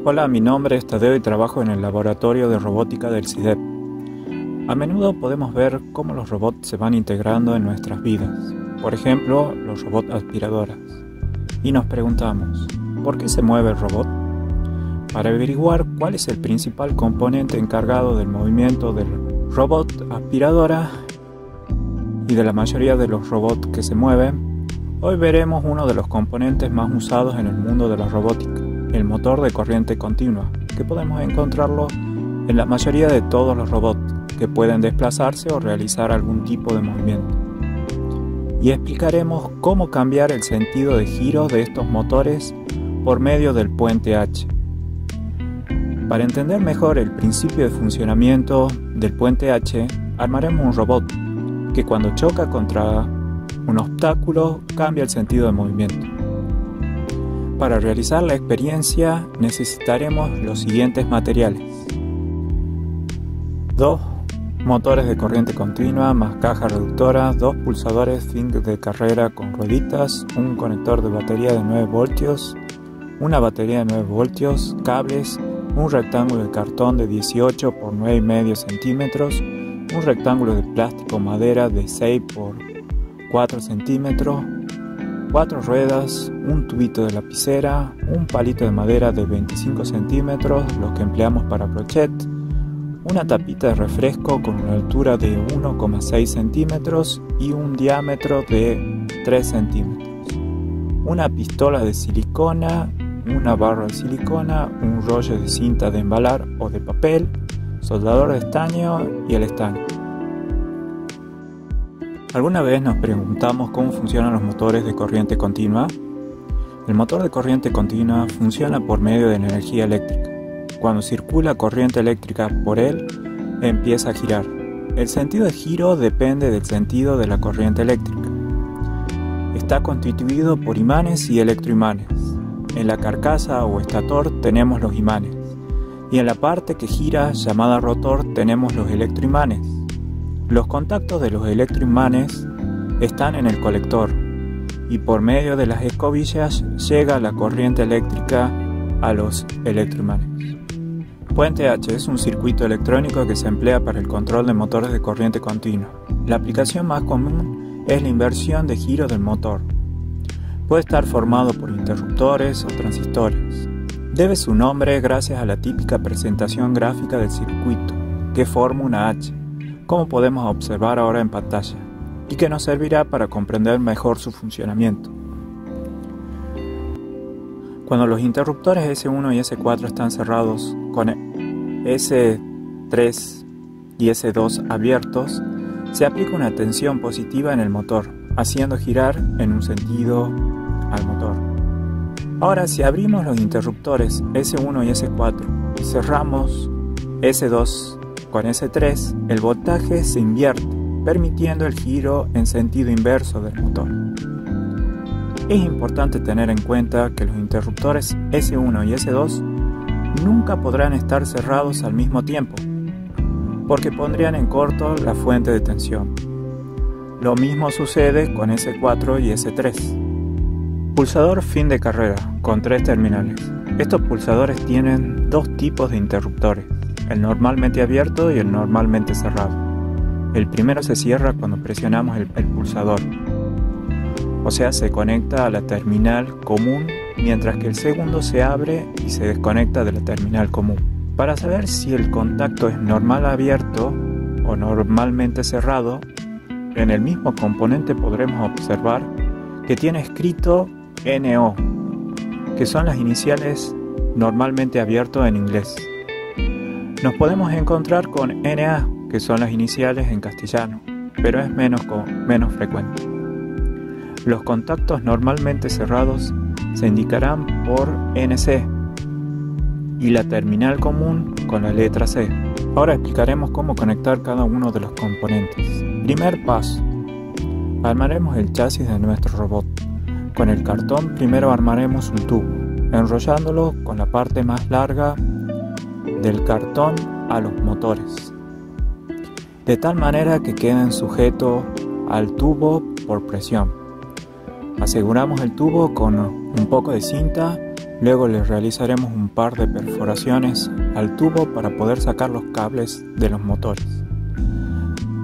Hola, mi nombre es Tadeo y trabajo en el laboratorio de robótica del CIDEP. A menudo podemos ver cómo los robots se van integrando en nuestras vidas. Por ejemplo, los robots aspiradoras. Y nos preguntamos, ¿por qué se mueve el robot? Para averiguar cuál es el principal componente encargado del movimiento del robot aspiradora y de la mayoría de los robots que se mueven, hoy veremos uno de los componentes más usados en el mundo de la robótica, el motor de corriente continua, que podemos encontrarlo en la mayoría de todos los robots que pueden desplazarse o realizar algún tipo de movimiento. Y explicaremos cómo cambiar el sentido de giro de estos motores por medio del puente H. Para entender mejor el principio de funcionamiento del puente H, armaremos un robot que cuando choca contra un obstáculo cambia el sentido de movimiento. Para realizar la experiencia necesitaremos los siguientes materiales: 2 motores de corriente continua más caja reductora, 2 pulsadores fin de carrera con rueditas, un conector de batería de 9 voltios, una batería de 9 voltios, cables, un rectángulo de cartón de 18 por 9,5 centímetros, un rectángulo de plástico madera de 6 por 4 centímetros, 4 ruedas, un tubito de lapicera, un palito de madera de 25 centímetros, los que empleamos para crochet, una tapita de refresco con una altura de 1,6 centímetros y un diámetro de 3 centímetros, una pistola de silicona, una barra de silicona, un rollo de cinta de embalar o de papel, soldador de estaño y el estaño. ¿Alguna vez nos preguntamos cómo funcionan los motores de corriente continua? El motor de corriente continua funciona por medio de energía eléctrica. Cuando circula corriente eléctrica por él, empieza a girar. El sentido de giro depende del sentido de la corriente eléctrica. Está constituido por imanes y electroimanes. En la carcasa o estator tenemos los imanes, y en la parte que gira, llamada rotor, tenemos los electroimanes. Los contactos de los electroimanes están en el colector, y por medio de las escobillas llega la corriente eléctrica a los electroimanes. Puente H es un circuito electrónico que se emplea para el control de motores de corriente continua. La aplicación más común es la inversión de giro del motor. Puede estar formado por interruptores o transistores. Debe su nombre gracias a la típica presentación gráfica del circuito, que forma una H, como podemos observar ahora en pantalla, y que nos servirá para comprender mejor su funcionamiento. Cuando los interruptores S1 y S4 están cerrados con S3 y S2 abiertos, se aplica una tensión positiva en el motor, haciendo girar en un sentido al motor. Ahora, si abrimos los interruptores S1 y S4 y cerramos S2 con S3, el voltaje se invierte, permitiendo el giro en sentido inverso del motor. Es importante tener en cuenta que los interruptores S1 y S2 nunca podrán estar cerrados al mismo tiempo, porque pondrían en corto la fuente de tensión. Lo mismo sucede con S4 y S3. Pulsador fin de carrera, con 3 terminales. Estos pulsadores tienen 2 tipos de interruptores, el normalmente abierto y el normalmente cerrado. El primero se cierra cuando presionamos el pulsador, o sea, se conecta a la terminal común, mientras que el segundo se abre y se desconecta de la terminal común. Para saber si el contacto es normal abierto o normalmente cerrado, en el mismo componente podremos observar que tiene escrito NO, que son las iniciales normalmente abierto en inglés. Nos podemos encontrar con NA, que son las iniciales en castellano, pero es menos frecuente. Los contactos normalmente cerrados se indicarán por NC y la terminal común con la letra C. Ahora explicaremos cómo conectar cada uno de los componentes. Primer paso: armaremos el chasis de nuestro robot. Con el cartón primero armaremos un tubo, enrollándolo con la parte más larga del cartón a los motores, de tal manera que queden sujetos al tubo por presión. Aseguramos el tubo con un poco de cinta Luego le realizaremos un par de perforaciones al tubo para poder sacar los cables de los motores.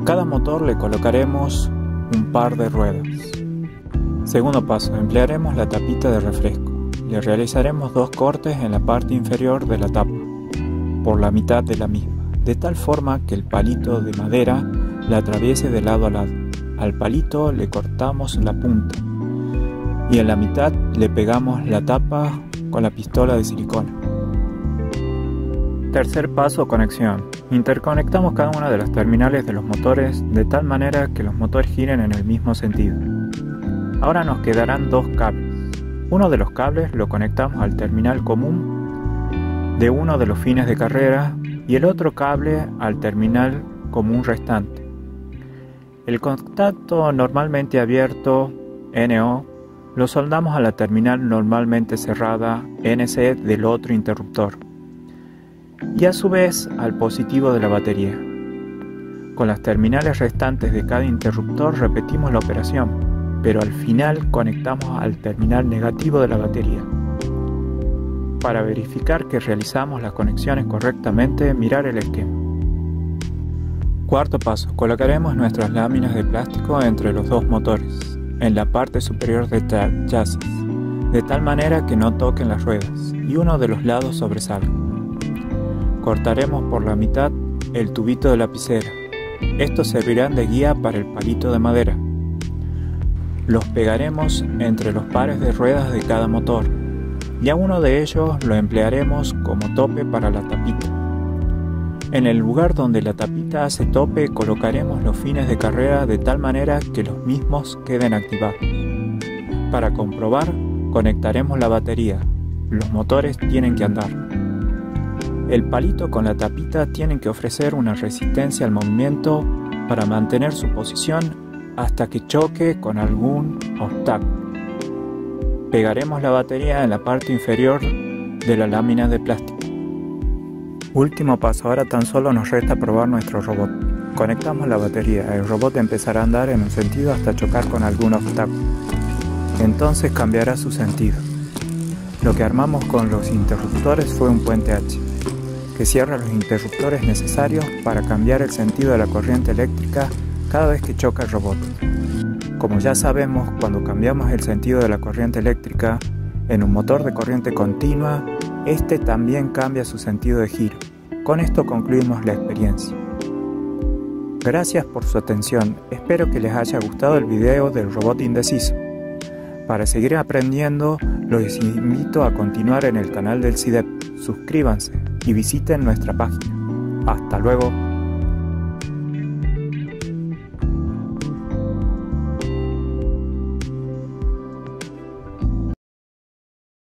Cada motor le colocaremos un par de ruedas. Segundo paso, emplearemos la tapita de refresco. Le realizaremos 2 cortes en la parte inferior de la tapa, por la mitad de la misma, de tal forma que el palito de madera la atraviese de lado a lado. Al palito le cortamos la punta y en la mitad le pegamos la tapa con la pistola de silicona. Tercer paso, conexión. Interconectamos cada una de las terminales de los motores de tal manera que los motores giren en el mismo sentido. Ahora nos quedarán 2 cables. Uno de los cables lo conectamos al terminal común de uno de los fines de carrera y el otro cable al terminal común restante. El contacto normalmente abierto, NO, lo soldamos a la terminal normalmente cerrada, NC, del otro interruptor, y a su vez al positivo de la batería. Con las terminales restantes de cada interruptor repetimos la operación, pero al final conectamos al terminal negativo de la batería. Para verificar que realizamos las conexiones correctamente, mirar el esquema. Cuarto paso, colocaremos nuestras láminas de plástico entre los 2 motores, en la parte superior del chasis, de tal manera que no toquen las ruedas y uno de los lados sobresalga. Cortaremos por la mitad el tubito de lapicera. Estos servirán de guía para el palito de madera. Los pegaremos entre los pares de ruedas de cada motor y a uno de ellos lo emplearemos como tope para la tapita. En el lugar donde la tapita hace tope colocaremos los fines de carrera de tal manera que los mismos queden activados. Para comprobar, conectaremos la batería. Los motores tienen que andar. El palito con la tapita tienen que ofrecer una resistencia al movimiento para mantener su posición hasta que choque con algún obstáculo. Pegaremos la batería en la parte inferior de la lámina de plástico. Último paso, ahora tan solo nos resta probar nuestro robot. Conectamos la batería, el robot empezará a andar en un sentido hasta chocar con algún obstáculo. Entonces cambiará su sentido. Lo que armamos con los interruptores fue un puente H, que cierra los interruptores necesarios para cambiar el sentido de la corriente eléctrica cada vez que choca el robot. Como ya sabemos, cuando cambiamos el sentido de la corriente eléctrica en un motor de corriente continua, este también cambia su sentido de giro. Con esto concluimos la experiencia. Gracias por su atención, espero que les haya gustado el video del robot indeciso. Para seguir aprendiendo, los invito a continuar en el canal del CIDEP, suscríbanse y visiten nuestra página. Hasta luego.